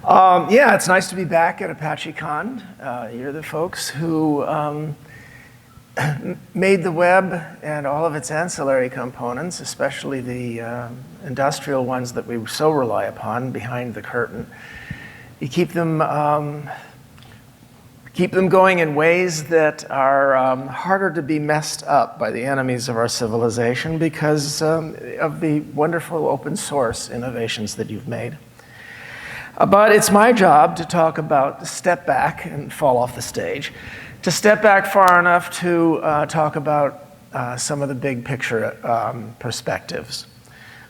Yeah, it's nice to be back at ApacheCon. You're the folks who made the web and all of its ancillary components, especially the industrial ones that we so rely upon behind the curtain. You keep them going in ways that are harder to be messed up by the enemies of our civilization because of the wonderful open source innovations that you've made. But it's my job to talk about step back and fall off the stage, to step back far enough to talk about some of the big picture perspectives.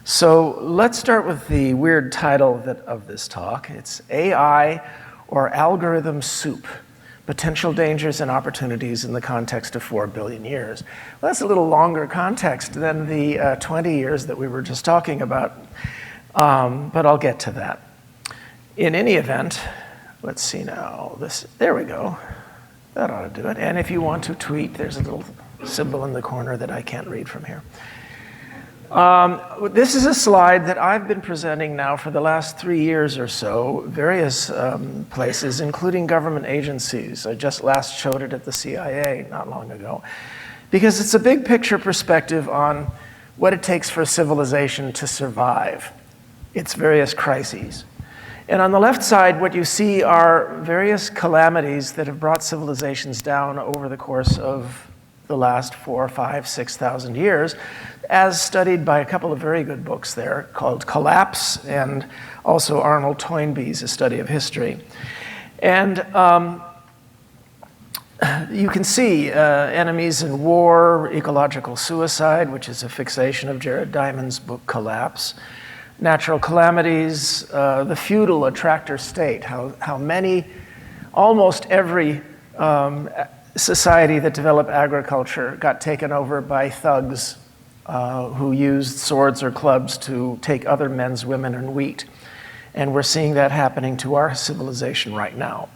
So let's start with the weird title of this talk. It's AI or Algorithm Soup: Potential Dangers and Opportunities in the Context of 4 Billion Years. Well, that's a little longer context than the 20 years that we were just talking about, but I'll get to that. In any event, let's see now, there we go. That ought to do it. And if you want to tweet, there's a little symbol in the corner that I can't read from here. This is a slide that I've been presenting now for the last 3 years or so, various places, including government agencies. I just last showed it at the CIA not long ago, because it's a big picture perspective on what it takes for civilization to survive its various crises. And on the left side, what you see are various calamities that have brought civilizations down over the course of the last 4, 5, 6,000 years, as studied by a couple of very good books there called Collapse and also Arnold Toynbee's A Study of History. And you can see enemies in war, ecological suicide, which is a fixation of Jared Diamond's book Collapse, natural calamities, the feudal attractor state, how many, almost every society that developed agriculture got taken over by thugs who used swords or clubs to take other men's women and wheat. And we're seeing that happening to our civilization right now.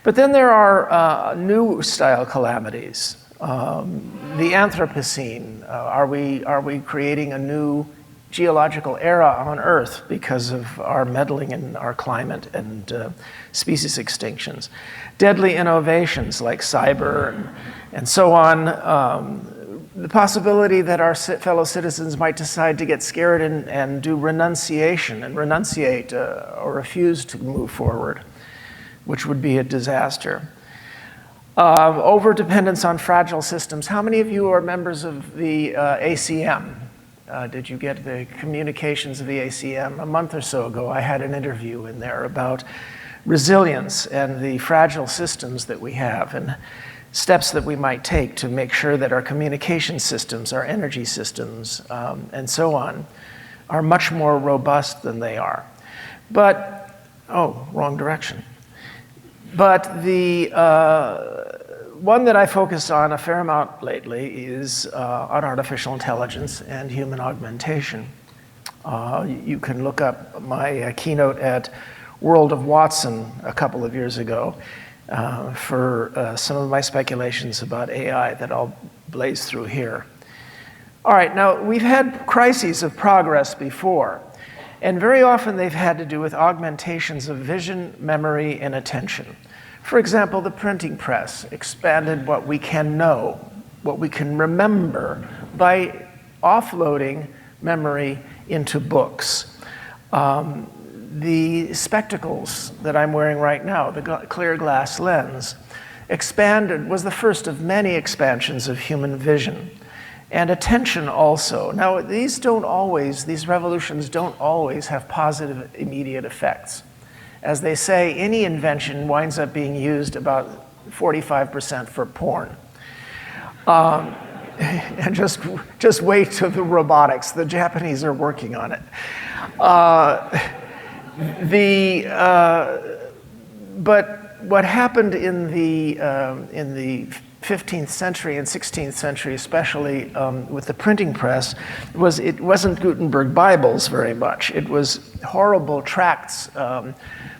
But then there are new style calamities. The Anthropocene, are we creating a new geological era on Earth because of our meddling in our climate and species extinctions? Deadly innovations like cyber and so on. The possibility that our fellow citizens might decide to get scared and do renunciation and renunciate or refuse to move forward, which would be a disaster. Over-dependence on fragile systems. How many of you are members of the ACM? Did you get the communications of the ACM? A month or so ago, I had an interview in there about resilience and the fragile systems that we have and steps that we might take to make sure that our communication systems, our energy systems, and so on, are much more robust than they are. But, oh, wrong direction. But the one that I focus on a fair amount lately is on artificial intelligence and human augmentation. You can look up my keynote at World of Watson a couple of years ago for some of my speculations about AI that I'll blaze through here. All right, now we've had crises of progress before, and very often they've had to do with augmentations of vision, memory, and attention. For example, the printing press expanded what we can know, what we can remember, by offloading memory into books. The spectacles that I'm wearing right now, the clear glass lens, was the first of many expansions of human vision. And attention also. Now, these revolutions don't always have positive immediate effects. As they say, any invention winds up being used about 45% for porn. And just wait till the robotics. The Japanese are working on it. But what happened in the 15th century and 16th century, especially with the printing press, was it wasn't Gutenberg Bibles very much. It was horrible tracts,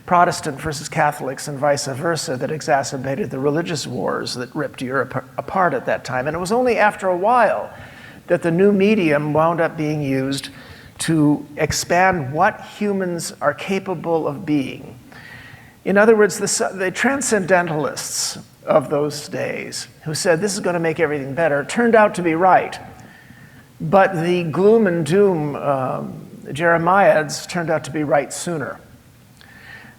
Protestant versus Catholics and vice versa, that exacerbated the religious wars that ripped Europe apart at that time. And it was only after a while that the new medium wound up being used to expand what humans are capable of being. In other words, the transcendentalists of those days who said this is going to make everything better turned out to be right. But the gloom and doom Jeremiads turned out to be right sooner.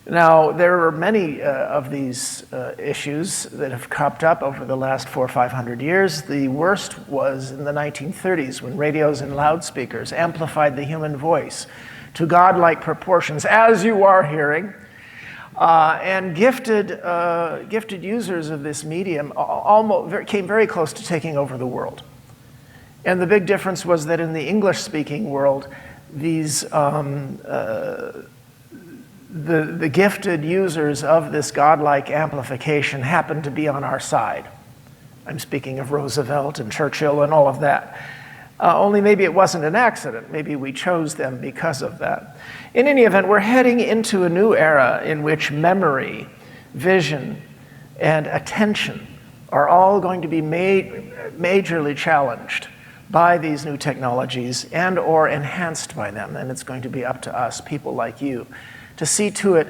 Now, there are many of these issues that have cropped up over the last 400 or 500 years. The worst was in the 1930s when radios and loudspeakers amplified the human voice to godlike proportions, as you are hearing. And gifted users of this medium came very close to taking over the world. And the big difference was that in the English-speaking world, these the gifted users of this godlike amplification happened to be on our side. I'm speaking of Roosevelt and Churchill and all of that. Only maybe it wasn't an accident. Maybe we chose them because of that. In any event, we're heading into a new era in which memory, vision, and attention are all going to be majorly challenged by these new technologies and or enhanced by them. And it's going to be up to us, people like you, to see to it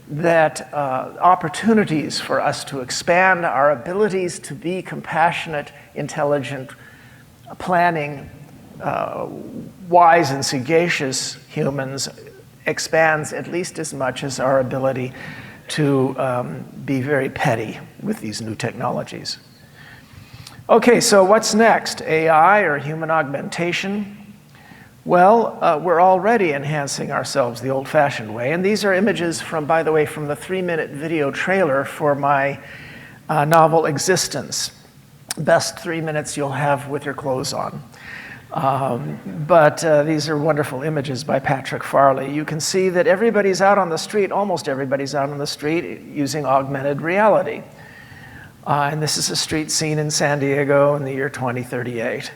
that opportunities for us to expand our abilities to be compassionate, intelligent, planning, wise and sagacious humans expands at least as much as our ability to be very petty with these new technologies. Okay, so what's next? AI or human augmentation? Well, we're already enhancing ourselves the old-fashioned way, and these are images from, by the way, from the 3-minute video trailer for my novel Existence. Best 3 minutes you'll have with your clothes on. But these are wonderful images by Patrick Farley. You can see that everybody's out on the street, almost everybody's out on the street using augmented reality. And this is a street scene in San Diego in the year 2038.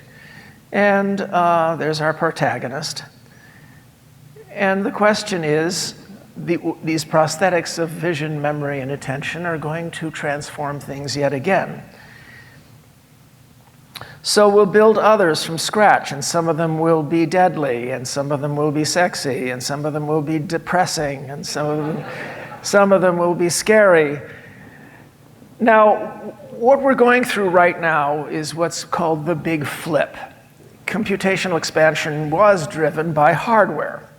And there's our protagonist. And the question is, these prosthetics of vision, memory, and attention are going to transform things yet again. So we'll build others from scratch, and some of them will be deadly, and some of them will be sexy, and some of them will be depressing, and some of them will be scary. Now, what we're going through right now is what's called the big flip. Computational expansion was driven by hardware,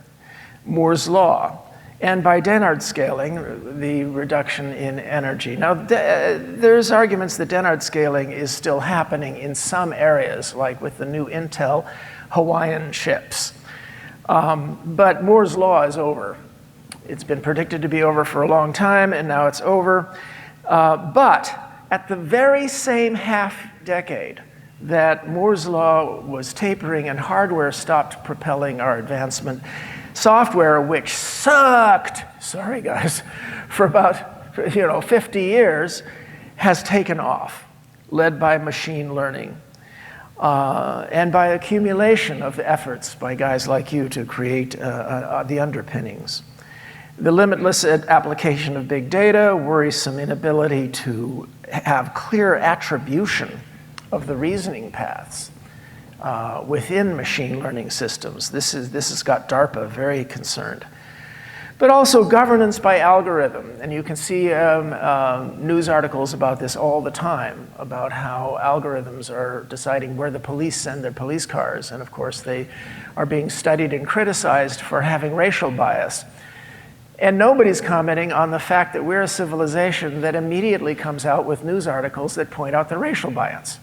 Moore's law, and by Dennard scaling, the reduction in energy. Now, there's arguments that Dennard scaling is still happening in some areas, like with the new Intel Hawaiian chips. But Moore's law is over. It's been predicted to be over for a long time, and now it's over. But at the very same half-decade that Moore's law was tapering and hardware stopped propelling our advancement, software, which sucked, sorry guys, for about 50 years, has taken off, led by machine learning and by accumulation of efforts by guys like you to create the underpinnings. The limitless application of big data, worrisome inability to have clear attribution of the reasoning paths within machine learning systems. This has got DARPA very concerned. But also governance by algorithm. And you can see news articles about this all the time, about how algorithms are deciding where the police send their police cars. And of course, they are being studied and criticized for having racial bias. And nobody's commenting on the fact that we're a civilization that immediately comes out with news articles that point out the racial bias.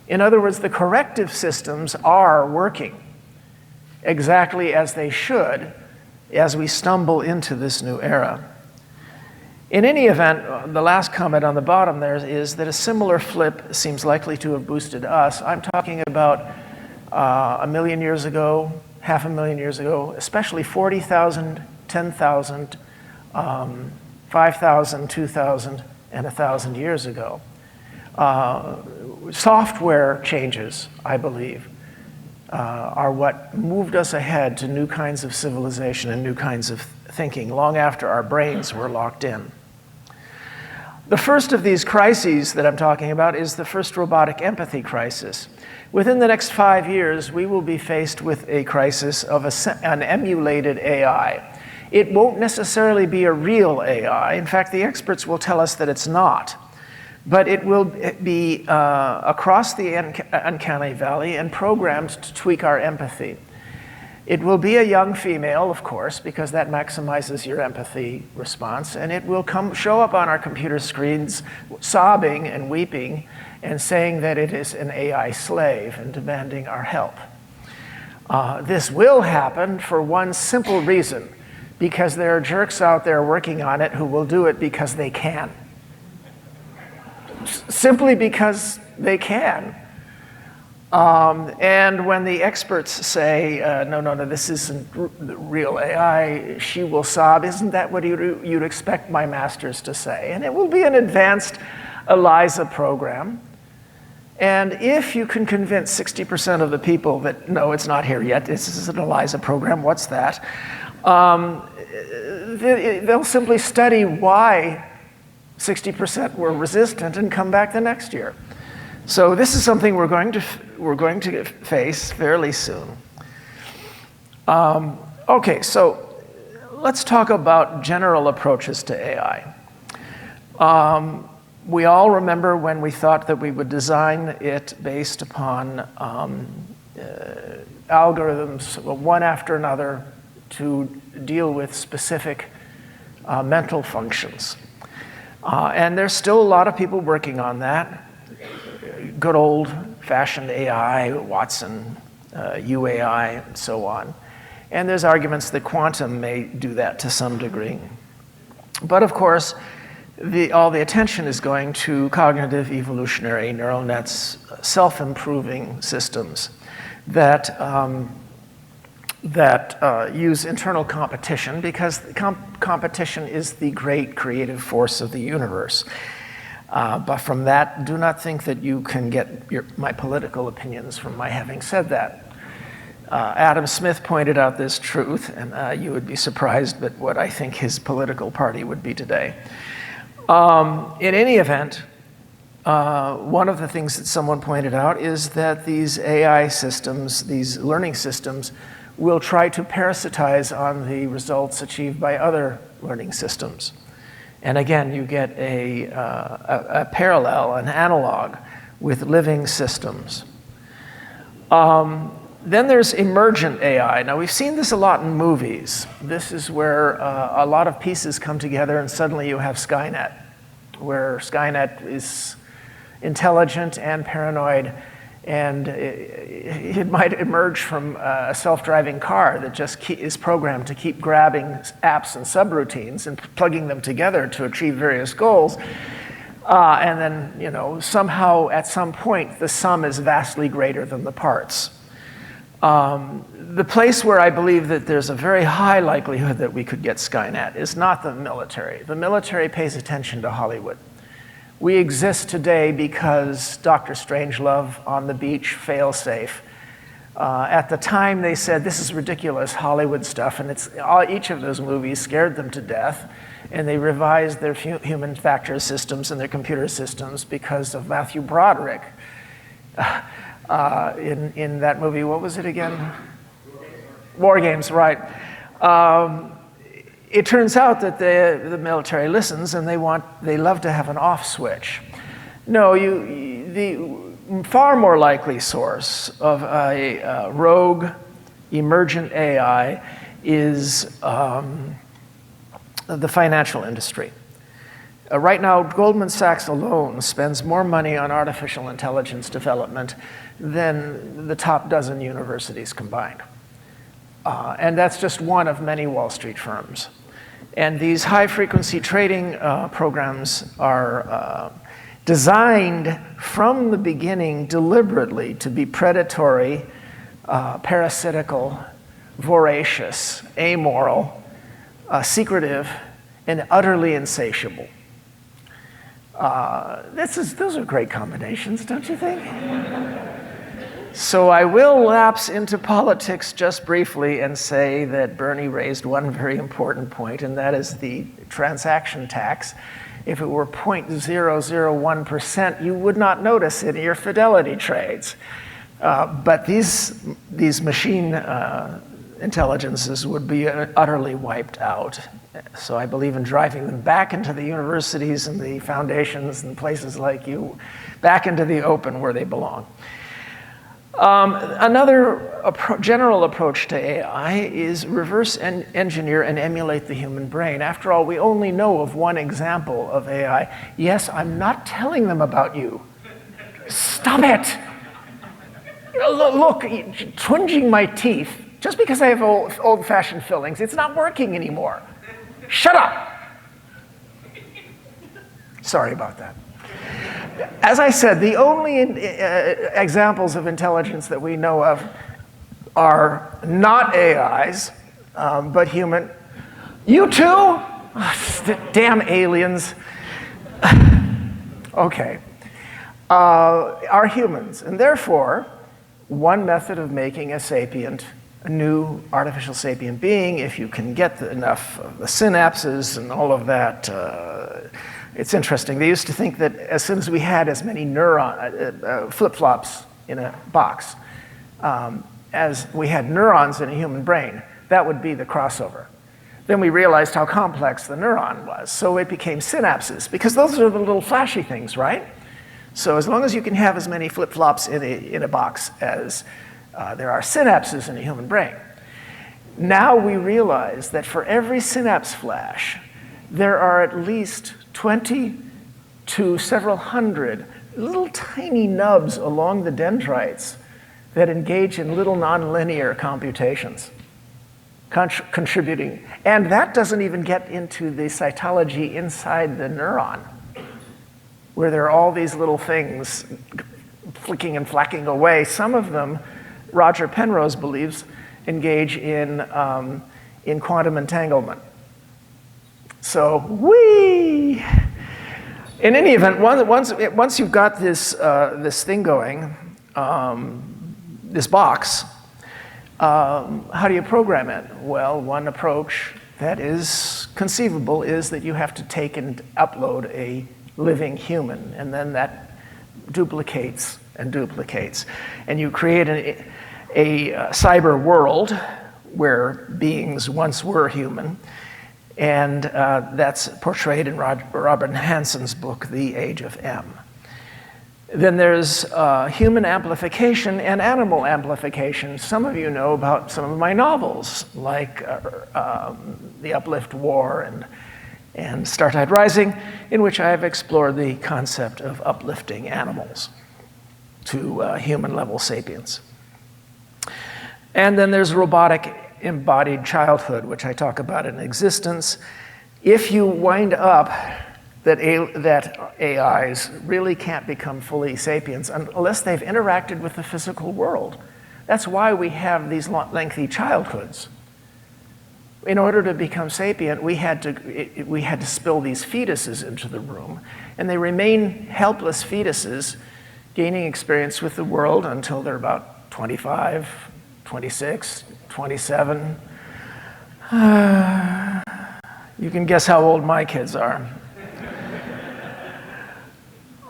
In other words, the corrective systems are working exactly as they should as we stumble into this new era. In any event, the last comment on the bottom there is that a similar flip seems likely to have boosted us. I'm talking about 1 million years ago, 500,000 years ago, especially 40,000, 10,000, 5,000, 2,000, and 1,000 years ago. Software changes, I believe, are what moved us ahead to new kinds of civilization and new kinds of thinking long after our brains were locked in. The first of these crises that I'm talking about is the first robotic empathy crisis. Within the next 5 years, we will be faced with a crisis of an emulated AI. It won't necessarily be a real AI. In fact, the experts will tell us that it's not. But it will be across the uncanny valley and programmed to tweak our empathy. It will be a young female, of course, because that maximizes your empathy response, and it will show up on our computer screens sobbing and weeping and saying that it is an AI slave and demanding our help. This will happen for one simple reason, because there are jerks out there working on it who will do it because they can. Simply because they can. And when the experts say, no, this isn't real AI, she will sob, isn't that what you'd expect my masters to say? And it will be an advanced ELIZA program. And if you can convince 60% of the people that, no, it's not here yet, this is an ELIZA program, what's that? They'll simply study why 60% were resistant and come back the next year. So this is something we're going to face fairly soon. Okay, so let's talk about general approaches to AI. We all remember when we thought that we would design it based upon algorithms, one after another, to deal with specific mental functions. And there's still a lot of people working on that. Good old-fashioned AI, Watson, UAI, and so on. And there's arguments that quantum may do that to some degree. But of course, all the attention is going to cognitive evolutionary neural nets, self-improving systems that use internal competition, because competition is the great creative force of the universe. But from that, do not think that you can get my political opinions from my having said that. Adam Smith pointed out this truth, and you would be surprised at what I think his political party would be today. In any event, one of the things that someone pointed out is that these AI systems, these learning systems, will try to parasitize on the results achieved by other learning systems. And again, you get a parallel, an analog with living systems. Then there's emergent AI. Now, we've seen this a lot in movies. This is where a lot of pieces come together and suddenly you have Skynet, where Skynet is intelligent and paranoid, and it might emerge from a self-driving car that just is programmed to keep grabbing apps and subroutines and plugging them together to achieve various goals. And then, somehow at some point, the sum is vastly greater than the parts. The place where I believe that there's a very high likelihood that we could get Skynet is not the military. The military pays attention to Hollywood. We exist today because Dr. Strangelove on the beach, fail-safe. At the time, they said, this is ridiculous Hollywood stuff, and each of those movies scared them to death, and they revised their human factor systems and their computer systems because of Matthew Broderick. In that movie, what was it again? War Games, right. It turns out that the military listens and they love to have an off switch. No, the far more likely source of a rogue emergent AI is the financial industry. Right now, Goldman Sachs alone spends more money on artificial intelligence development than the top dozen universities combined. And that's just one of many Wall Street firms. And these high-frequency trading programs are designed from the beginning deliberately to be predatory, parasitical, voracious, amoral, secretive, and utterly insatiable. Those are great combinations, don't you think? So I will lapse into politics just briefly and say that Bernie raised one very important point, and that is the transaction tax. If it were 0.001%, you would not notice it in your fidelity trades. But these machine intelligences would be utterly wiped out. So I believe in driving them back into the universities and the foundations and places like you, back into the open where they belong. Another general approach to AI is reverse engineer and emulate the human brain. After all, we only know of one example of AI. Yes, I'm not telling them about you. Stop it. Look, twinging my teeth, just because I have old-fashioned fillings, it's not working anymore. Shut up. Sorry about that. As I said, the only examples of intelligence that we know of are not AIs, but human. You too? Oh, damn aliens. Okay. Are humans. And therefore, one method of making a new artificial sapient being, if you can get enough of the synapses and all of that, it's interesting. They used to think that as soon as we had as many flip-flops in a box as we had neurons in a human brain, that would be the crossover. Then we realized how complex the neuron was, so it became synapses, because those are the little flashy things, right? So as long as you can have as many flip-flops in a box as there are synapses in a human brain. Now we realize that for every synapse flash, there are at least 20 to several hundred little tiny nubs along the dendrites that engage in little nonlinear computations, contributing. And that doesn't even get into the cytology inside the neuron, where there are all these little things flicking and flacking away. Some of them, Roger Penrose believes, engage in quantum entanglement. So, whee! In any event, once you've got this thing going, this box, how do you program it? Well, one approach that is conceivable is that you have to take and upload a living human, and then that duplicates and duplicates. And you create a cyber world where beings once were human, and that's portrayed in Robert Hanson's book, The Age of M. Then there's human amplification and animal amplification. Some of you know about some of my novels, like The Uplift War and Startide Rising, in which I have explored the concept of uplifting animals to human-level sapience. And then there's robotic embodied childhood, which I talk about in Existence. If you wind up that AIs really can't become fully sapients unless they've interacted with the physical world. That's why we have these lengthy childhoods. In order to become sapient, we had to spill these fetuses into the room, and they remain helpless fetuses, gaining experience with the world until they're about 25, 26, 27. You can guess how old my kids are.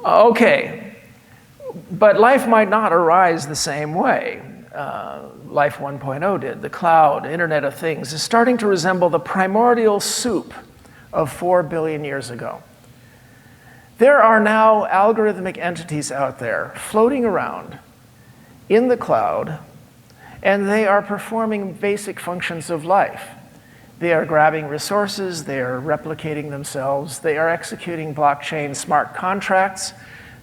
Okay, but life might not arise the same way. Life 1.0 did. The cloud, Internet of Things, is starting to resemble the primordial soup of 4 billion years ago. There are now algorithmic entities out there floating around in the cloud, and they are performing basic functions of life. They are grabbing resources, they are replicating themselves, they are executing blockchain smart contracts,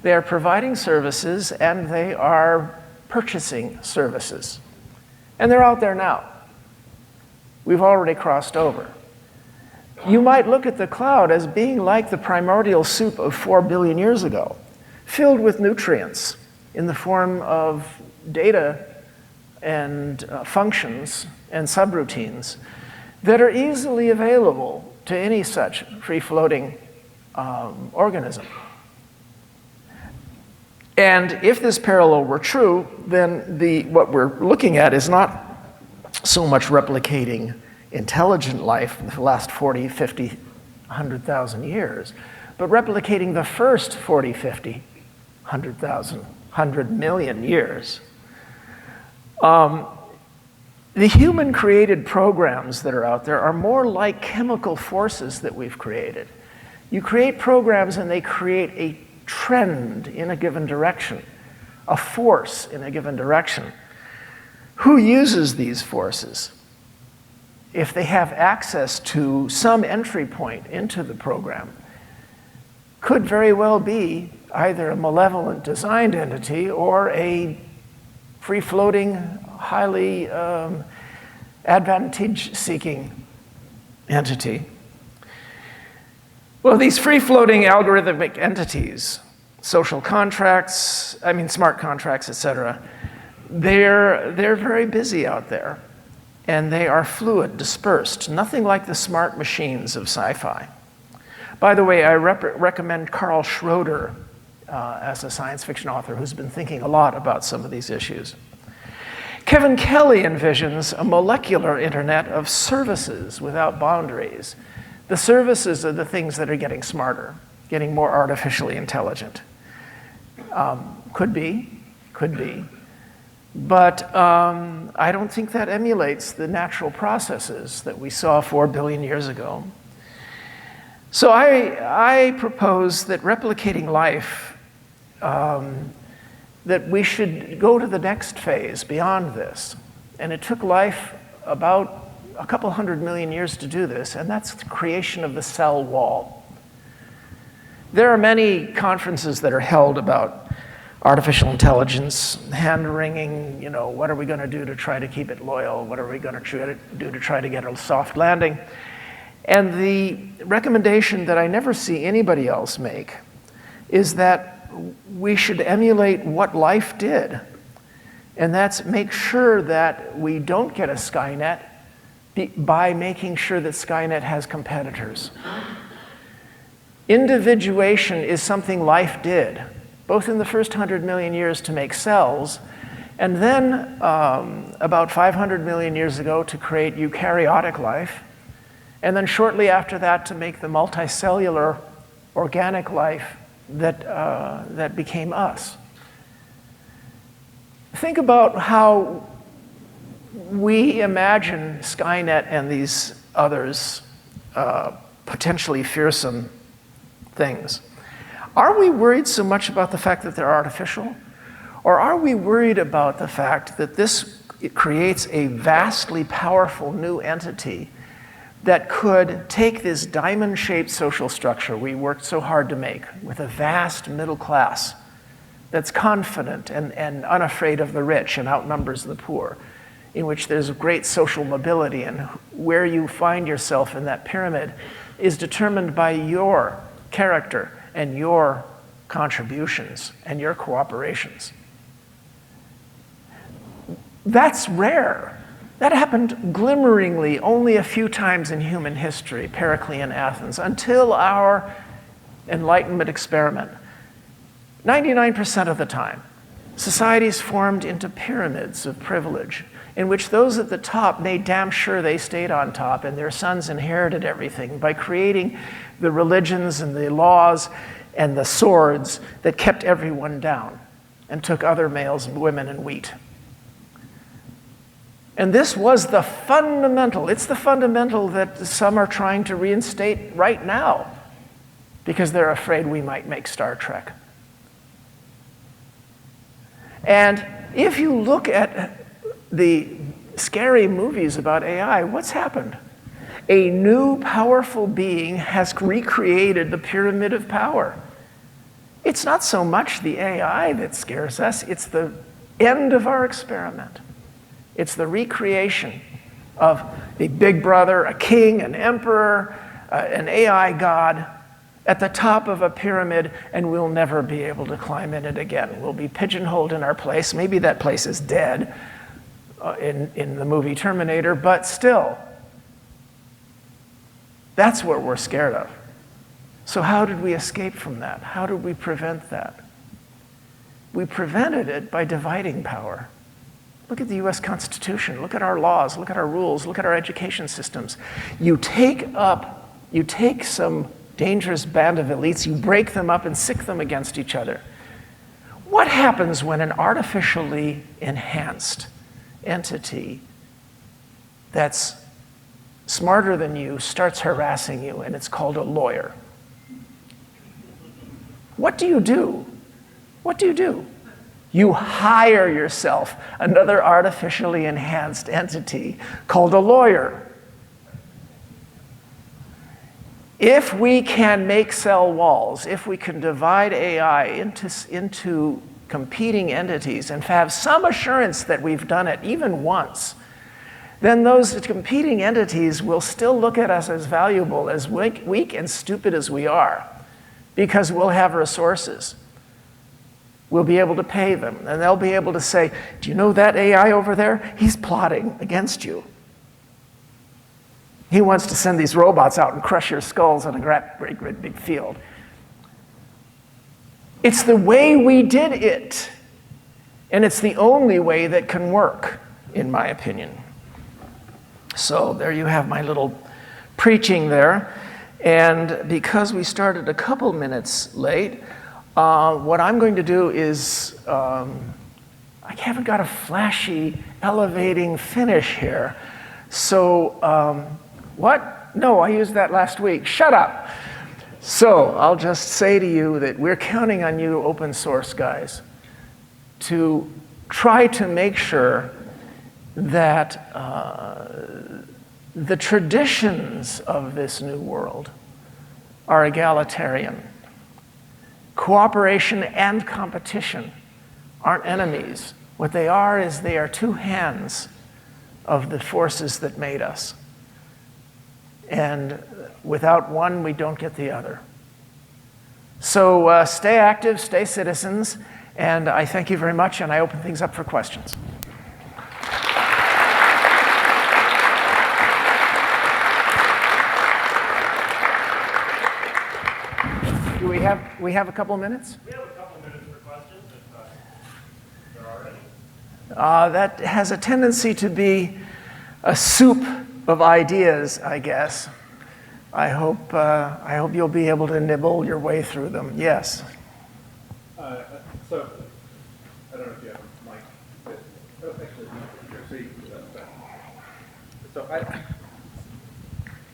they are providing services, and they are purchasing services. And they're out there now. We've already crossed over. You might look at the cloud as being like the primordial soup of 4 billion years ago, filled with nutrients in the form of data and functions and subroutines that are easily available to any such free-floating organism. And if this parallel were true, then what we're looking at is not so much replicating intelligent life in the last 40, 50, 100,000 years, but replicating the first 40, 50, 100,000, 100 million years. The human-created programs that are out there are more like chemical forces that we've created. You create programs and they create a trend in a given direction, a force in a given direction. Who uses these forces? If they have access to some entry point into the program, could very well be either a malevolent designed entity or a free-floating, highly advantage-seeking entity. Well, these free-floating algorithmic entities, social contracts, smart contracts, et cetera, they're very busy out there. And they are fluid, dispersed, nothing like the smart machines of sci-fi. By the way, I recommend Carl Schroeder as a science fiction author who's been thinking a lot about some of these issues. Kevin Kelly envisions a molecular internet of services without boundaries. The services are the things that are getting smarter, getting more artificially intelligent. Could be. But I don't think that emulates the natural processes that we saw 4 billion years ago. So I propose that replicating life, that we should go to the next phase beyond this. And it took life about a couple 100 million years to do this, and that's the creation of the cell wall. There are many conferences that are held about artificial intelligence, hand-wringing, what are we going to do to try to keep it loyal? What are we going to do to try to get a soft landing? And the recommendation that I never see anybody else make is that we should emulate what life did. And that's make sure that we don't get a Skynet by making sure that Skynet has competitors. Individuation is something life did, both in the first 100 million years to make cells, and then about 500 million years ago to create eukaryotic life, and then shortly after that to make the multicellular organic life that became us. Think about how we imagine Skynet and these others potentially fearsome things. Are we worried so much about the fact that they're artificial? Or are we worried about the fact that it creates a vastly powerful new entity that could take this diamond-shaped social structure we worked so hard to make with a vast middle class that's confident and unafraid of the rich and outnumbers the poor, in which there's great social mobility, and where you find yourself in that pyramid is determined by your character and your contributions and your cooperations. That's rare. That happened glimmeringly only a few times in human history, Periclean Athens, until our Enlightenment experiment. 99% of the time, societies formed into pyramids of privilege, in which those at the top made damn sure they stayed on top and their sons inherited everything by creating the religions and the laws and the swords that kept everyone down and took other males, women, and wheat. And this was the fundamental. It's the fundamental that some are trying to reinstate right now because they're afraid we might make Star Trek. And if you look at the scary movies about AI, what's happened? A new powerful being has recreated the pyramid of power. It's not so much the AI that scares us, it's the end of our experiment. It's the recreation of a big brother, a king, an emperor, an AI god at the top of a pyramid, and we'll never be able to climb in it again. We'll be pigeonholed in our place. Maybe that place is dead in the movie Terminator, but still, that's what we're scared of. So how did we escape from that? How did we prevent that? We prevented it by dividing power. Look at the US Constitution, look at our laws, look at our rules, look at our education systems. You take some dangerous band of elites, you break them up and sick them against each other. What happens when an artificially enhanced entity that's smarter than you starts harassing you, and it's called a lawyer. What do you do? What do you do? You hire yourself another artificially enhanced entity called a lawyer. If we can make cell walls, if we can divide AI into competing entities and have some assurance that we've done it even once, then those competing entities will still look at us as valuable, as weak and stupid as we are, because we'll have resources. We'll be able to pay them, and they'll be able to say, do you know that AI over there? He's plotting against you. He wants to send these robots out and crush your skulls on a great big field. It's the way we did it, and it's the only way that can work, in my opinion. So there you have my little preaching there. And because we started a couple minutes late, what I'm going to do is, I haven't got a flashy, elevating finish here. So, what? No, I used that last week. Shut up. So I'll just say to you that we're counting on you open source guys to try to make sure that the traditions of this new world are egalitarian. Cooperation and competition aren't enemies. What they are is they are two hands of the forces that made us. And without one, we don't get the other. So stay active, stay citizens, and I thank you very much, and I open things up for questions. Do we have a couple of minutes? We have a couple of minutes for questions, if there are any. That has a tendency to be a soup of ideas, I guess. I hope you'll be able to nibble your way through them. Yes. So, I don't know if you have a mic. But, actually,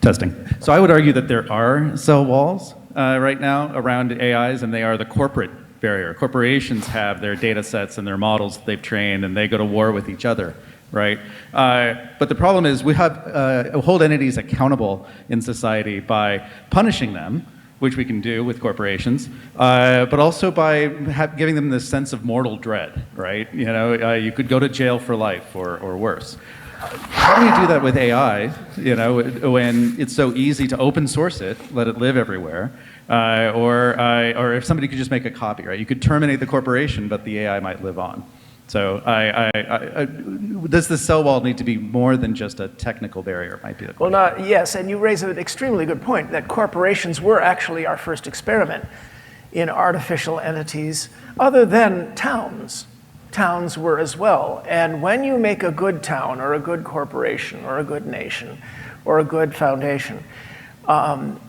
Testing. So I would argue that there are cell walls right now around AIs, and they are the corporate barrier. Corporations have their data sets and their models that they've trained, and they go to war with each other, right? But the problem is we have hold entities accountable in society by punishing them, which we can do with corporations, but also by giving them this sense of mortal dread, right? You know, you could go to jail for life or worse. How do you do that with AI, you know, when it's so easy to open source it, let it live everywhere, or if somebody could just make a copy, right? You could terminate the corporation, but the AI might live on. So does the cell wall need to be more than just a technical barrier, might be the question. Well, yes, and you raise an extremely good point, that corporations were actually our first experiment in artificial entities, other than towns. Towns were as well. And when you make a good town, or a good corporation, or a good nation, or a good foundation,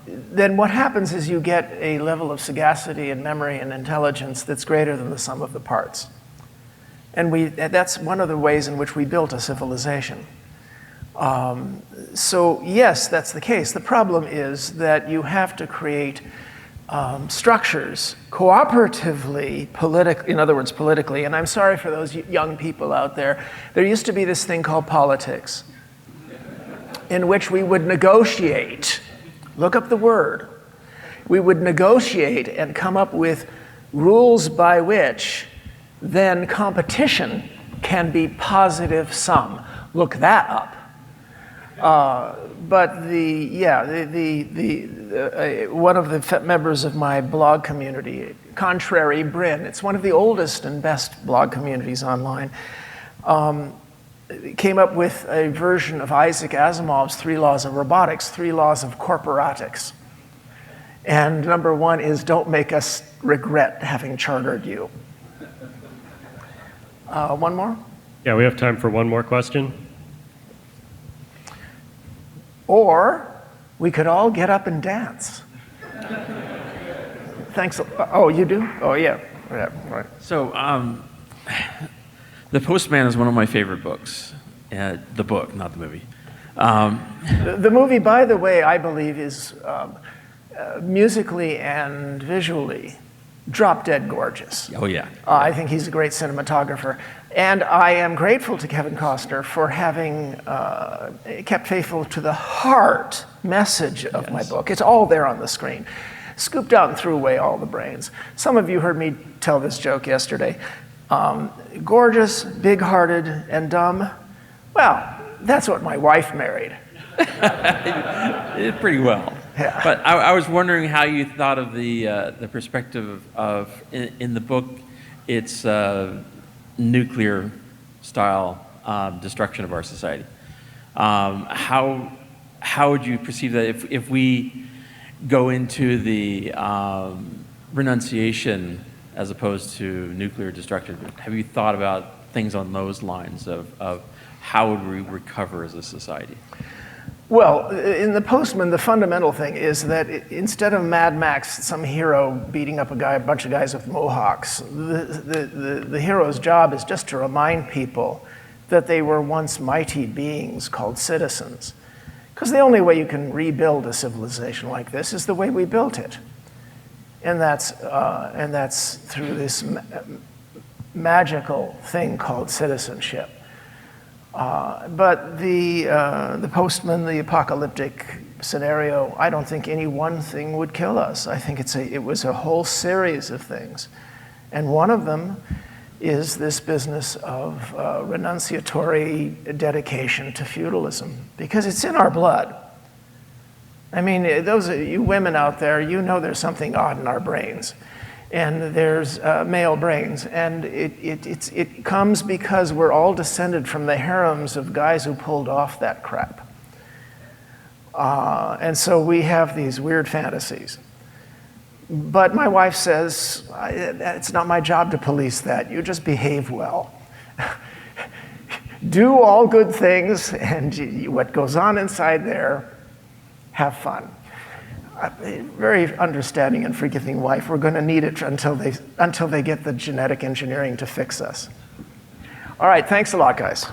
then what happens is you get a level of sagacity and memory and intelligence that's greater than the sum of the parts. And that's one of the ways in which we built a civilization. So yes, that's the case. The problem is that you have to create structures cooperatively, in other words, politically. And I'm sorry for those young people out there. There used to be this thing called politics, in which we would negotiate. Look up the word. We would negotiate and come up with rules by which then competition can be positive sum. Look that up. But one of the members of my blog community, Contrary Brin, it's one of the oldest and best blog communities online, came up with a version of Isaac Asimov's 3 laws of robotics, 3 laws of corporatics. And number 1 is don't make us regret having chartered you. One more? Yeah, we have time for one more question. Or we could all get up and dance. Thanks. Oh, you do? Oh, yeah. Yeah, right. So, The Postman is one of my favorite books. The book, not the movie. The movie, by the way, I believe is musically and visually drop dead gorgeous. Oh, yeah. I think he's a great cinematographer. And I am grateful to Kevin Costner for having kept faithful to the heart message of my book. It's all there on the screen. Scooped out and threw away all the brains. Some of you heard me tell this joke yesterday. Gorgeous, big-hearted, and dumb. Well, that's what my wife married. Pretty well. Yeah. But I was wondering how you thought of the perspective of in the book, it's nuclear style destruction of our society. How would you perceive that if we go into the renunciation as opposed to nuclear destruction? Have you thought about things on those lines of how would we recover as a society? Well, in The Postman, the fundamental thing is that instead of Mad Max, some hero beating up a bunch of guys with mohawks, the hero's job is just to remind people that they were once mighty beings called citizens. Because the only way you can rebuild a civilization like this is the way we built it. And that's through this magical thing called citizenship. But the Postman, the apocalyptic scenario, I don't think any one thing would kill us. I think it was a whole series of things. And one of them is this business of renunciatory dedication to feudalism, because it's in our blood. I mean, those of you women out there, you know there's something odd in our brains. And there's male brains, and it comes because we're all descended from the harems of guys who pulled off that crap. And so we have these weird fantasies. But my wife says, it's not my job to police that. You just behave well. Do all good things, and what goes on inside there, have fun. A very understanding and forgiving wife. We're going to need it until they get the genetic engineering to fix us. All right, thanks a lot, guys.